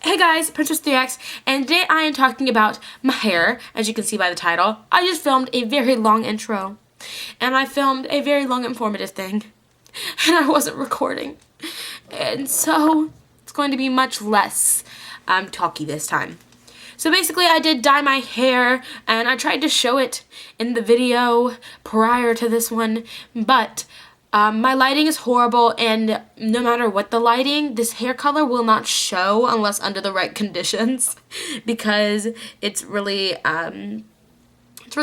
Hey guys, Princess3X, and today I am talking about my hair. As you can see by the title, I just filmed a very long intro, and I filmed a very long informative thing, and I wasn't recording, and so it's going to be much less talky this time. So basically I did dye my hair, and I tried to show it in the video prior to this one, but my lighting is horrible, and no matter what the lighting, this hair color will not show unless under the right conditions because it's really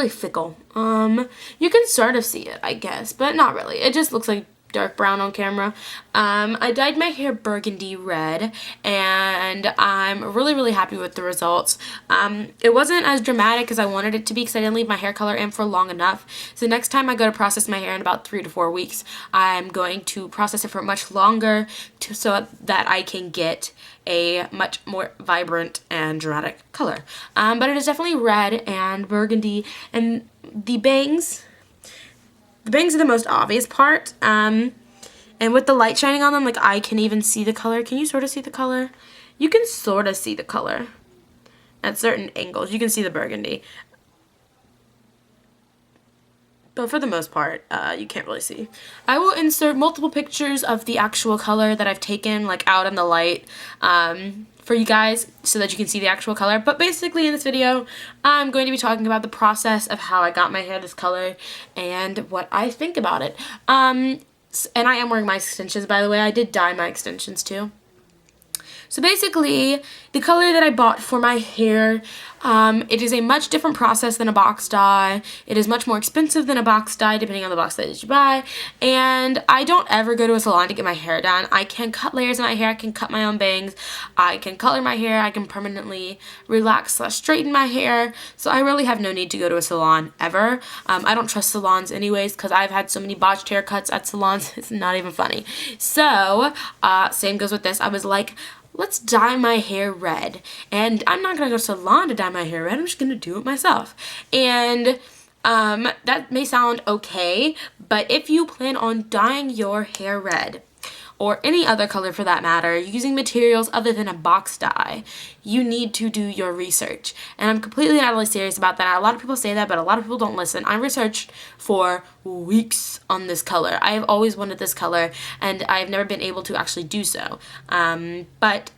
fickle. You can sort of see it, I guess, but not really. It just looks like dark brown on camera. I dyed my hair burgundy red, and I'm really happy with the results. It wasn't as dramatic as I wanted it to be because I didn't leave my hair color in for long enough. So next time I go to process my hair in about 3 to 4 weeks, I'm going to process it for much longer so that I can get a much more vibrant and dramatic color. But it is definitely red and burgundy, and the bangs are the most obvious part, and with the light shining on them, like, I can even see the color. Can you sort of see the color? You can sort of see the color at certain angles. You can see the burgundy, but for the most part, you can't really see. I will insert multiple pictures of the actual color that I've taken, like, out in the light, for you guys so that you can see the actual color. But basically in this video, I'm going to be talking about the process of how I got my hair this color and what I think about it. And I am wearing my extensions, by the way. I did dye my extensions too. So basically, the color that I bought for my hair, it is a much different process than a box dye. It is much more expensive than a box dye, depending on the box dye that you buy. And I don't ever go to a salon to get my hair done. I can cut layers in my hair. I can cut my own bangs. I can color my hair. I can permanently relax / straighten my hair. So I really have no need to go to a salon ever. I don't trust salons anyways because I've had so many botched haircuts at salons. It's not even funny. So, same goes with this. I was like, let's dye my hair red. And I'm not going to go to a salon to dye my hair red. I'm just going to do it myself. And that may sound okay, but if you plan on dyeing your hair red, or any other color for that matter, using materials other than a box dye, you need to do your research. And I'm completely not really serious about that. A lot of people say that, but a lot of people don't listen. I researched for weeks on this color. I have always wanted this color, and I've never been able to actually do so. But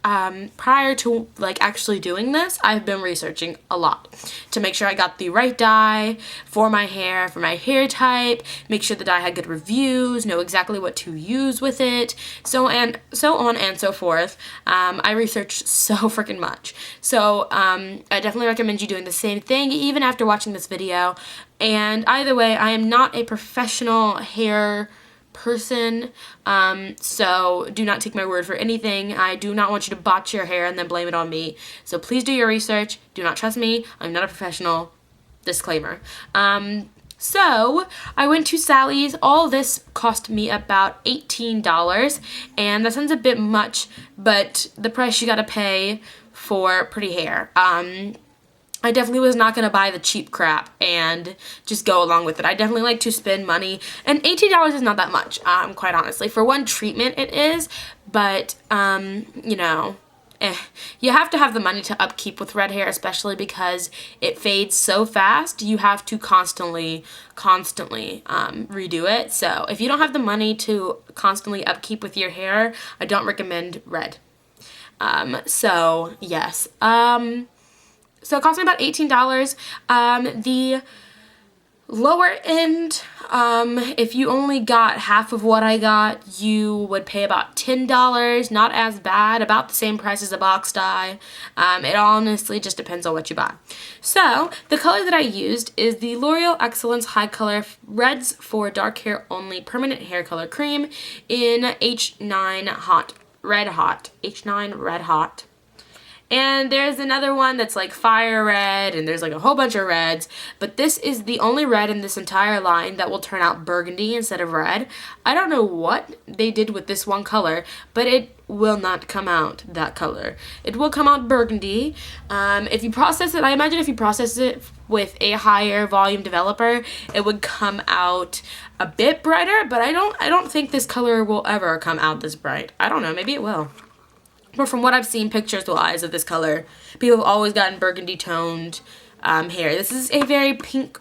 prior to actually doing this, I've been researching a lot to make sure I got the right dye for my hair type, make sure the dye had good reviews, know exactly what to use with it, so on and so forth. I researched so freaking much. So I definitely recommend you doing the same thing even after watching this video. And either way, I am not a professional hair person, so do not take my word for anything. I do not want you to botch your hair and then blame it on me. So please do your research. Do not trust me. I'm not a professional. Disclaimer. So I went to Sally's. All this cost me about $18, and that sounds a bit much, but the price you gotta pay for pretty hair. I definitely was not going to buy the cheap crap and just go along with it. I definitely like to spend money, and $18 is not that much, quite honestly. For one treatment it is, but, you know, you have to have the money to upkeep with red hair, especially because it fades so fast. You have to constantly redo it. So if you don't have the money to constantly upkeep with your hair, I don't recommend red. So yes. So it cost me about $18. The lower end, if you only got half of what I got, you would pay about $10. Not as bad, about the same price as a box dye. It honestly just depends on what you buy. So the color that I used is the L'Oreal Excellence High Color Reds for Dark Hair Only Permanent Hair Color Cream in H9 Red Hot. And there's another one that's like fire red, and there's like a whole bunch of reds, but this is the only red in this entire line that will turn out burgundy instead of red. I don't know what they did with this one color, but it will not come out that color. It will come out burgundy. If you process it, I imagine if you process it with a higher volume developer, it would come out a bit brighter, but I don't think this color will ever come out this bright. I don't know, maybe it will. But from what I've seen pictures-wise of this color, people have always gotten burgundy toned hair. This is a very pink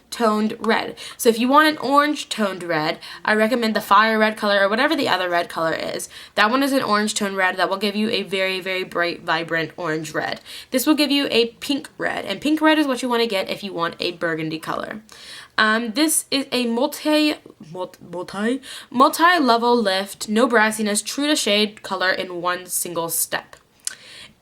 toned red. So if you want an orange toned red, I recommend the fire red color or whatever the other red color is. That one is an orange toned red that will give you a very, very bright, vibrant orange red. This will give you a pink red, and pink red is what you want to get if you want a burgundy color. This is a multi-level lift, no brassiness, true to shade color in one single step.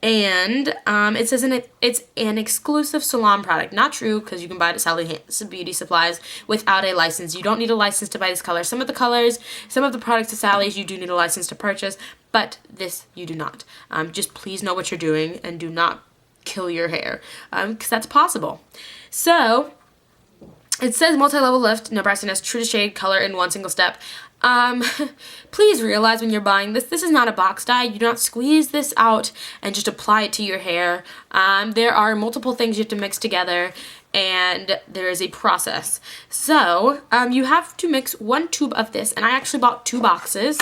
And it says it's an exclusive salon product. Not true, because you can buy it at Sally Beauty Supplies without a license. You don't need a license to buy this color. Some of the colors, some of the products at Sally's you do need a license to purchase, but this you do not. Just please know what you're doing and do not kill your hair, because that's possible. So it says multi-level lift, no brassiness, true to shade color in one single step. Please realize when you're buying this is not a box dye. You do not squeeze this out and just apply it to your hair. There are multiple things you have to mix together, and there is a process. So, you have to mix 1 tube of this, and I actually bought 2 boxes,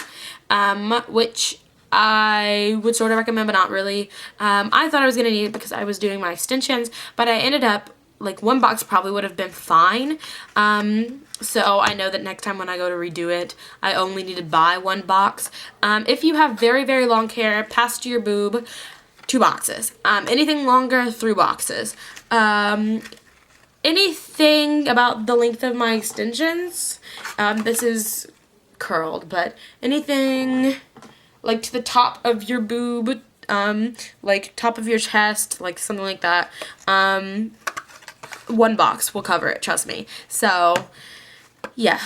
which I would sort of recommend, but not really. I thought I was going to need it because I was doing my extensions, but I ended up, like, 1 box probably would have been fine. So I know that next time when I go to redo it, I only need to buy 1 box. If you have very, very long hair past your boob, 2 boxes. Anything longer, 3 boxes. Anything about the length of my extensions, this is curled, but anything like to the top of your boob, like top of your chest, like something like that, 1 box will cover it, trust me. So yeah,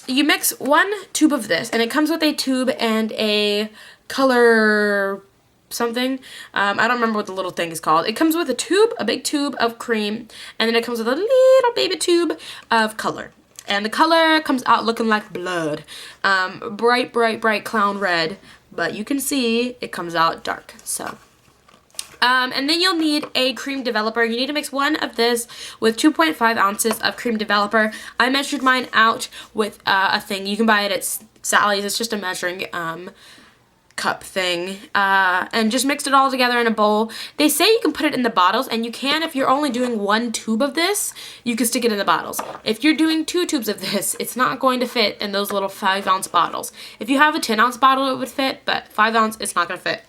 you mix 1 tube of this, and it comes with a tube and a color something. I don't remember what the little thing is called. It comes with a tube, a big tube of cream, and then it comes with a little baby tube of color. And the color comes out looking like blood. Bright, bright, bright clown red, but you can see it comes out dark, so. And then you'll need a cream developer. You need to mix 1 of this with 2.5 ounces of cream developer. I measured mine out with a thing. You can buy it at Sally's. It's just a measuring cup thing. And just mixed it all together in a bowl. They say you can put it in the bottles, and you can if you're only doing 1 tube of this. You can stick it in the bottles. If you're doing 2 tubes of this, it's not going to fit in those little 5-ounce bottles. If you have a 10-ounce bottle, it would fit, but 5-ounce, it's not going to fit.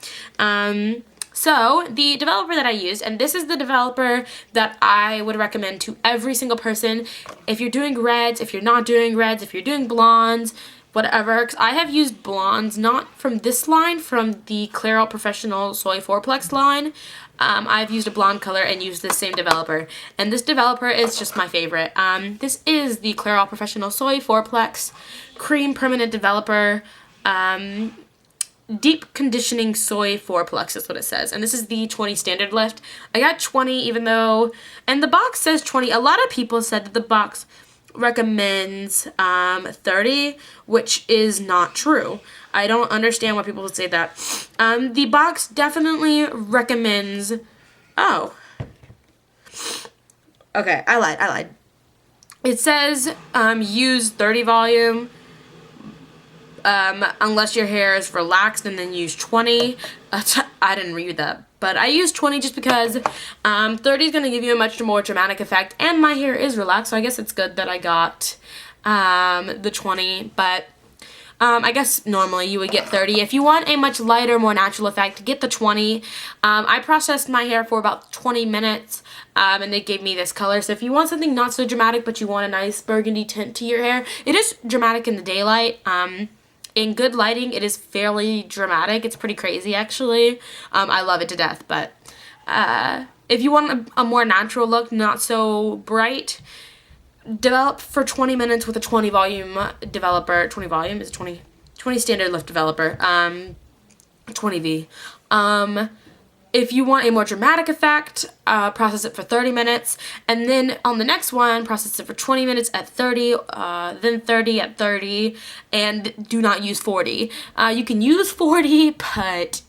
So, the developer that I used, and this is the developer that I would recommend to every single person. If you're doing reds, if you're not doing reds, if you're doing blondes, whatever. Because I have used blondes, not from this line, from the Clairol Professional Soy 4-Plex line. I've used a blonde color and used this same developer. And this developer is just my favorite. This is the Clairol Professional Soy 4-Plex Cream Permanent Developer. Deep Conditioning Soy 4-Plex is what it says. And this is the 20 standard lift. I got 20 even though, and the box says 20. A lot of people said that the box recommends 30, which is not true. I don't understand why people would say that. The box definitely recommends, oh. Okay, I lied. It says use 30 volume. Unless your hair is relaxed, and then use 20. I didn't read that, but I used 20 just because 30 is going to give you a much more dramatic effect, and my hair is relaxed, so I guess it's good that I got the 20, but I guess normally you would get 30. If you want a much lighter, more natural effect, get the 20. I processed my hair for about 20 minutes, and they gave me this color. So if you want something not so dramatic, but you want a nice burgundy tint to your hair, it is dramatic in the daylight. In good lighting, it is fairly dramatic. It's pretty crazy, actually. I love it to death, but if you want a more natural look, not so bright, develop for 20 minutes with a 20 volume developer. 20 volume is 20 standard lift developer. 20V. If you want a more dramatic effect, process it for 30 minutes, and then on the next one, process it for 20 minutes at 30, then 30 at 30, and do not use 40. You can use 40, but,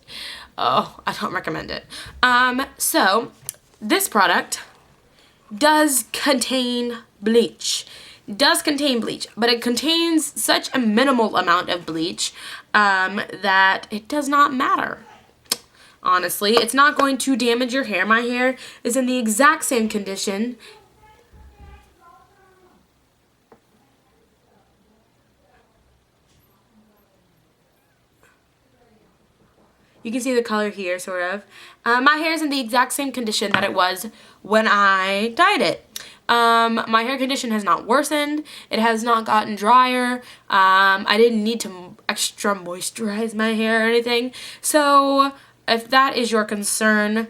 oh, I don't recommend it. So, this product does contain bleach. But it contains such a minimal amount of bleach that it does not matter. honestly. It's not going to damage your hair. My hair is in the exact same condition. You can see the color here, sort of. My hair is in the exact same condition that it was when I dyed it. My hair condition has not worsened. It has not gotten drier. I didn't need to extra moisturize my hair or anything. So if that is your concern,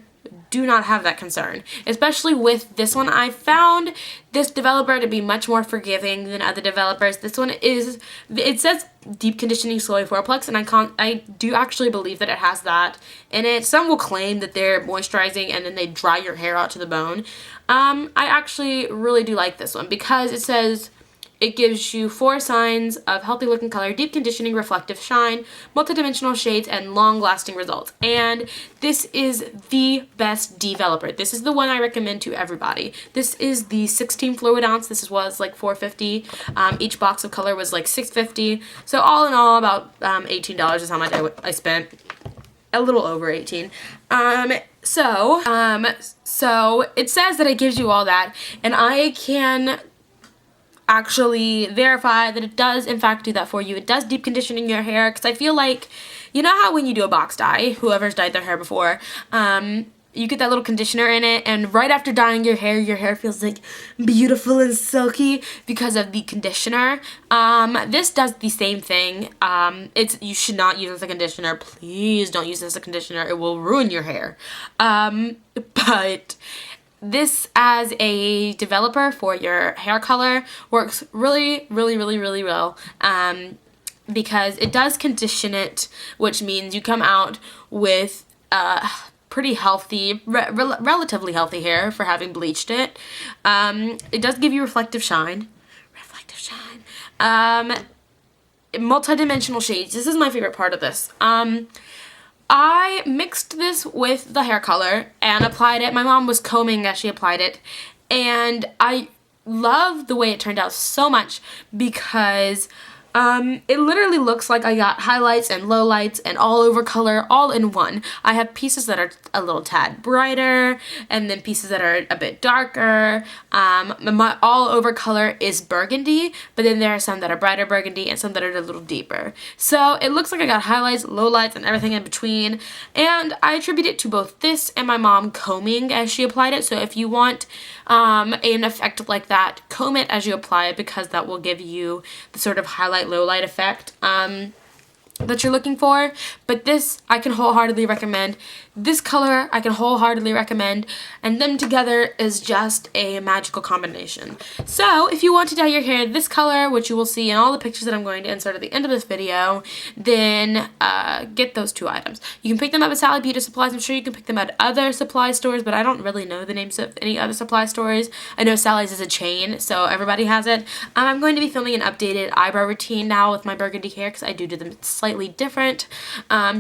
do not have that concern. Especially with this one, I found this developer to be much more forgiving than other developers. This one is, it says deep conditioning soy fourplex, and I do actually believe that it has that in it. Some will claim that they're moisturizing and then they dry your hair out to the bone. I actually really do like this one because it says it gives you 4 signs of healthy looking color, deep conditioning, reflective shine, multidimensional shades, and long-lasting results. And this is the best developer. This is the one I recommend to everybody. This is the 16 fluid ounce. This was like $4.50. Each box of color was like $6.50. So all in all, about $18 is how much I spent. A little over 18. So it says that it gives you all that, and I can actually verify that it does in fact do that for you. It does deep conditioning your hair, because I feel like, you know how when you do a box dye, whoever's dyed their hair before, you get that little conditioner in it, and right after dyeing your hair feels like beautiful and silky because of the conditioner. This does the same thing. You should not use this as a conditioner. Please don't use this as a conditioner. It will ruin your hair. But this as a developer for your hair color works really, really, really, really well. Because it does condition it, which means you come out with pretty healthy, relatively healthy hair for having bleached it. It does give you reflective shine. Multi-dimensional shades. This is my favorite part of this. I mixed this with the hair color and applied it. My mom was combing as she applied it, and I love the way it turned out so much because it literally looks like I got highlights and lowlights and all over color all in one. I have pieces that are a little tad brighter and then pieces that are a bit darker. My all over color is burgundy, but then there are some that are brighter burgundy and some that are a little deeper. So it looks like I got highlights, lowlights, and everything in between, and I attribute it to both this and my mom combing as she applied it. So if you want an effect like that, comb it as you apply it, because that will give you the sort of highlight low light effect that you're looking for. But this I can wholeheartedly recommend. This color I can wholeheartedly recommend, and them together is just a magical combination. So if you want to dye your hair this color, which you will see in all the pictures that I'm going to insert at the end of this video, then get those 2 items. You can pick them up at Sally Beauty Supplies. I'm sure you can pick them at other supply stores, but I don't really know the names of any other supply stores. I know Sally's is a chain, so everybody has it. I'm going to be filming an updated eyebrow routine now with my burgundy hair, because I do them slightly different,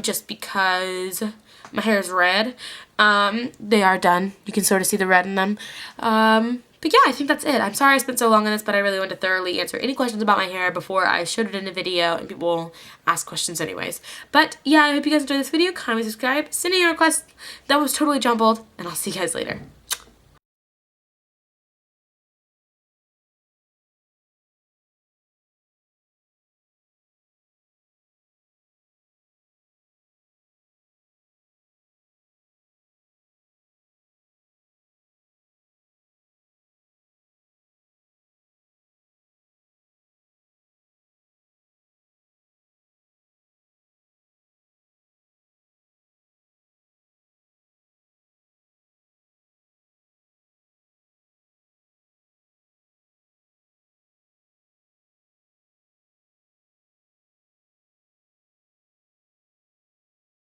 just because my hair is red. They are done. You can sort of see the red in them. But yeah, I think that's it. I'm sorry I spent so long on this, but I really wanted to thoroughly answer any questions about my hair before I showed it in a video, and people ask questions anyways. But yeah, I hope you guys enjoyed this video. Comment, subscribe, send in your requests. That was totally jumbled, and I'll see you guys later.